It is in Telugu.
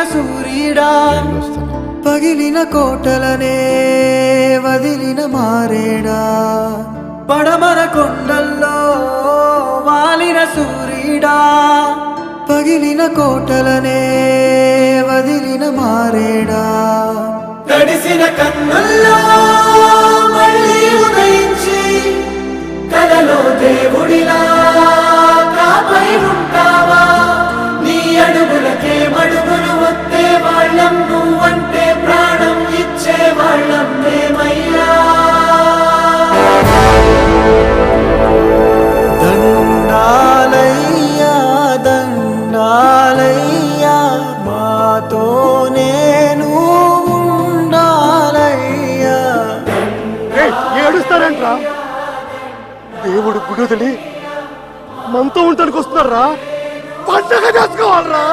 సూర్యుడా పగిలిన కోటలనే వదిలిన మారేడా పడమర కొండల్లో వాలిన సూర్యుడా పగిలిన కోటలనే వదిలిన మారేడా తడిసిన కన్నుల్లో మళ్ళీ ఉదయించి కలలో దేవుడిలా కాపై ఉంటావా నీ అడుగులకే మడుగులు వస్తే వాళ్ళం నువ్వంటే ప్రాణం ఇచ్చే వాళ్ళం మేమయ్యా దండాలయ్యా దండాలయ్యా మాతో నేను ఉండాలయ్యా. ఏడుస్తారంట్రా దేవుడు గుడి వదిలి మనతో ఉండడానికి వస్తున్నారా పండగ చేసుకోవాలరా.